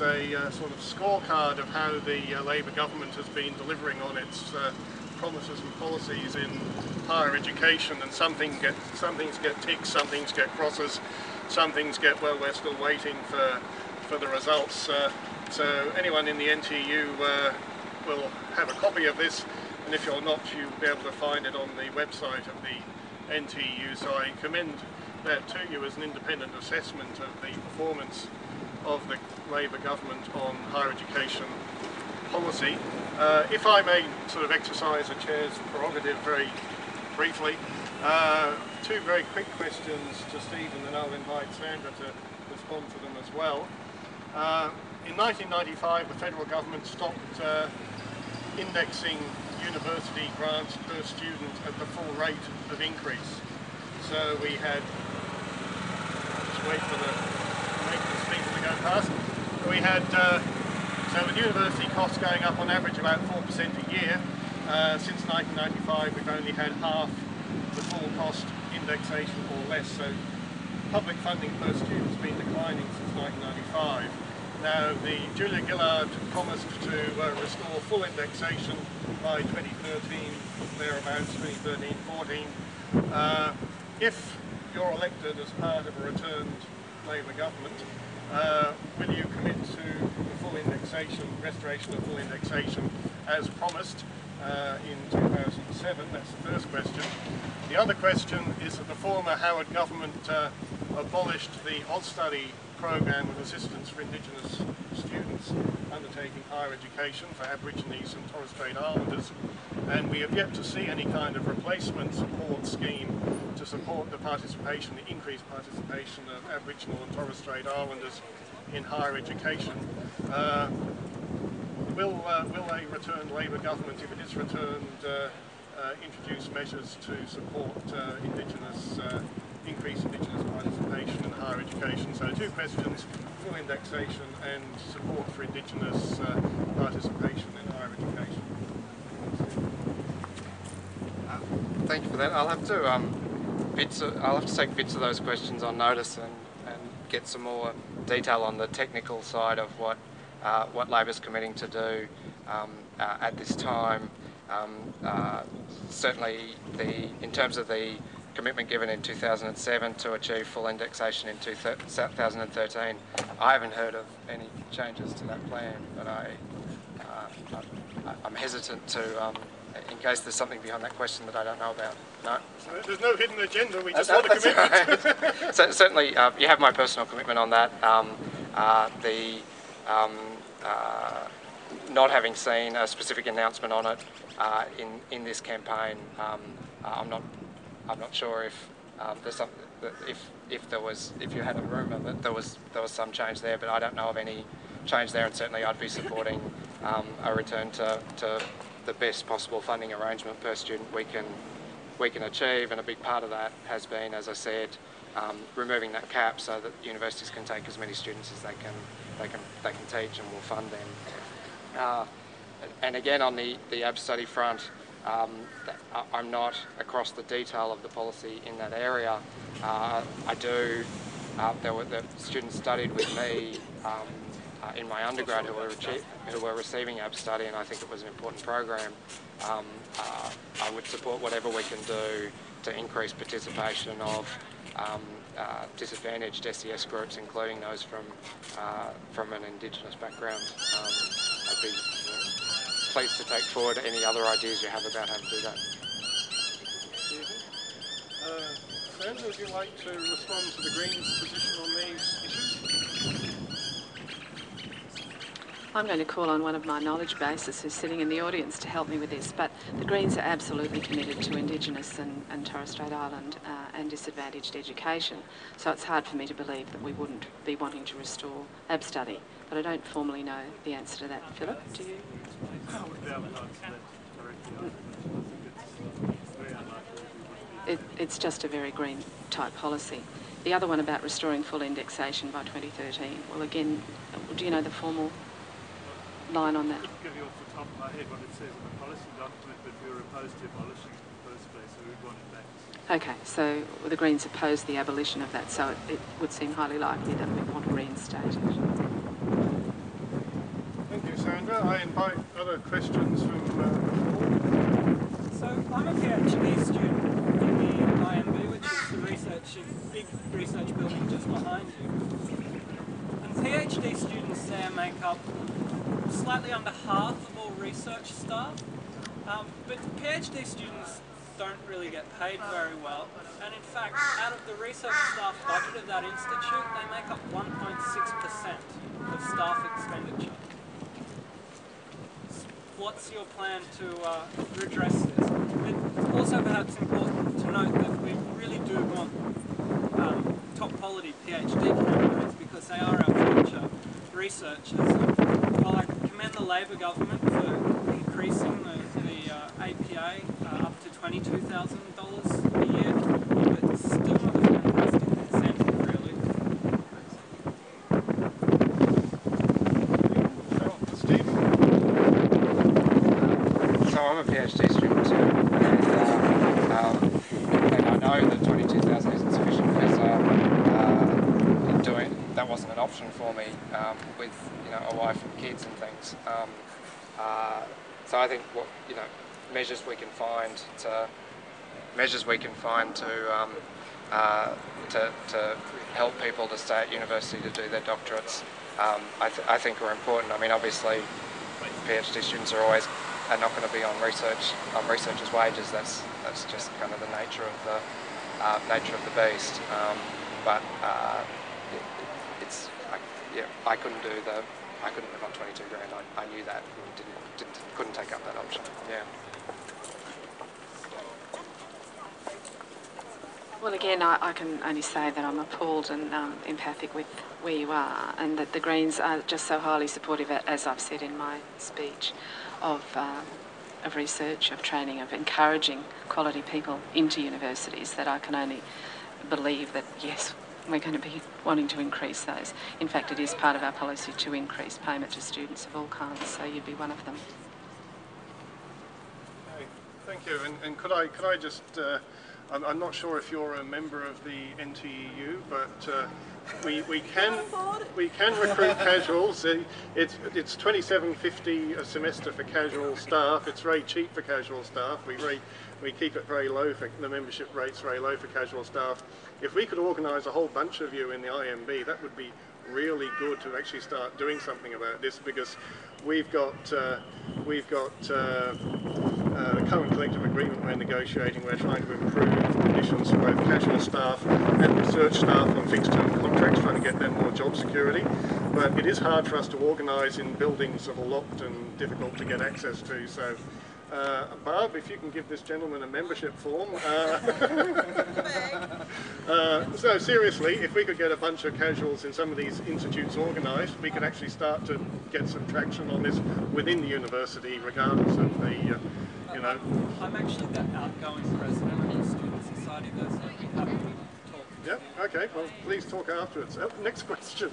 A sort of scorecard of how the Labour government has been delivering on its promises and policies in higher education, and some things get ticks, some things get crosses, some things get, well, we're still waiting for the results. So anyone in the NTEU will have a copy of this, and if you're not, you'll be able to find it on the website of the NTEU. So I commend that to you as an independent assessment of the performance of the Labour government on higher education policy. If I may sort of exercise a chair's prerogative very briefly, two very quick questions to Stephen, and I'll invite Sandra to respond to them as well. In 1995, the federal government stopped indexing university grants per student at the full rate of increase. So we had, just wait for the maintenance people to go past. We had, so with university costs going up on average about 4% a year. Since 1995 we've only had half the full cost indexation or less, so public funding per student has been declining since 1995. Now the Julia Gillard promised to restore full indexation by 2013, thereabouts, 2013-14. If you're elected as part of a returned Labour government, will you commit to the full indexation, restoration of full indexation as promised in 2007? That's the first question. The other question is that the former Howard government abolished the AusStudy program of assistance for Indigenous students undertaking higher education for Aborigines and Torres Strait Islanders, and we have yet to see any kind of replacement support scheme to support the participation, the increased participation of Aboriginal and Torres Strait Islanders in higher education. Will a returned Labour government, if it is returned, introduce measures to support increase Indigenous participation in higher education? So two questions: full indexation and support for Indigenous participation in higher education. Thank you for that. I'll have to take bits of those questions on notice and get some more detail on the technical side of what Labor's committing to do at this time. Certainly, in terms of the commitment given in 2007 to achieve full indexation in 2013, I haven't heard of any changes to that plan, but I'm hesitant to, in case there's something behind that question that I don't know about. No? There's no hidden agenda, we just want a commitment. Right. So, certainly, you have my personal commitment on that. Not having seen a specific announcement on it in this campaign, I'm not sure if there's something if you had a rumour that there was some change there, but I don't know of any change there, and certainly I'd be supporting a return to the best possible funding arrangement per student we can achieve, and a big part of that has been, as I said, removing that cap so that universities can take as many students as they can teach, and will fund them. And again, on the ABStudy front, I'm not across the detail of the policy in that area. There were the students studied with me in my undergrad who were receiving ABStudy, and I think it was an important program. I would support whatever we can do to increase participation of disadvantaged SES groups, including those from an Indigenous background. I'd be pleased to take forward any other ideas you have about how to do that. Sandra, would you like to respond to the Greens' position on these issues? I'm going to call on one of my knowledge bases who's sitting in the audience to help me with this, but the Greens are absolutely committed to Indigenous and Torres Strait Island and disadvantaged education, so it's hard for me to believe that we wouldn't be wanting to restore ABStudy, but I don't formally know the answer to that. Philip, do you? It's just a very green type policy. The other one about restoring full indexation by 2013, well, again, do you know the formal line on that? I couldn't give you off the top of my head what it says in the policy document, but we were opposed to abolishing it in the first place, so we want it back. Okay, so the Greens oppose the abolition of that, so it would seem highly likely that we want to reinstate it. I invite other questions from the floor. So I'm a PhD student in the IMB, which is the big research building just behind you. And PhD students there make up slightly under half of all research staff, but PhD students don't really get paid very well, and in fact, out of the research staff budget of that institute, they make up 1.6% of staff expenditure. What's your plan to redress this? It's also perhaps important to note that we really do want top quality PhD candidates because they are our future researchers. While I commend the Labor government for increasing the APA up to $22,000 a year, but it's still not a fantastic incentive, really. So I'm a PhD student too, and I know that 22,000 isn't sufficient because that wasn't an option for me with a wife and kids and things. So I think what measures we can find to help people to stay at university to do their doctorates, I think are important. I mean, obviously, PhD students are not going to be on researchers' wages. That's just kind of the nature of the beast. But I couldn't live on 22 grand. I knew that and couldn't take up that option. Yeah. Well, again, I can only say that I'm appalled and empathic with where you are, and that the Greens are just so highly supportive, as I've said in my speech, of research, of training, of encouraging quality people into universities, that I can only believe that, yes, we're going to be wanting to increase those. In fact, it is part of our policy to increase payment to students of all kinds, so you'd be one of them. Okay, thank you. And could I just, I'm not sure if you're a member of the NTEU, but we can recruit casuals. It's $27.50 a semester for casual staff. It's very cheap for casual staff. We keep it very low for the membership rates, very low for casual staff. If we could organise a whole bunch of you in the IMB, that would be really good to actually start doing something about this, because we've got the current collective agreement we're negotiating. We're trying to improve conditions for both casual staff and research staff on fixed-term contracts, trying to get them more job security. But it is hard for us to organise in buildings that are locked and difficult to get access to. So, Barb, if you can give this gentleman a membership form. So seriously, if we could get a bunch of casuals in some of these institutes organised, we could actually start to get some traction on this within the university, regardless of the, I'm actually the outgoing president of the Student Society, though, so I'd be happy to talk. Yeah, okay, well, please talk afterwards. Next question.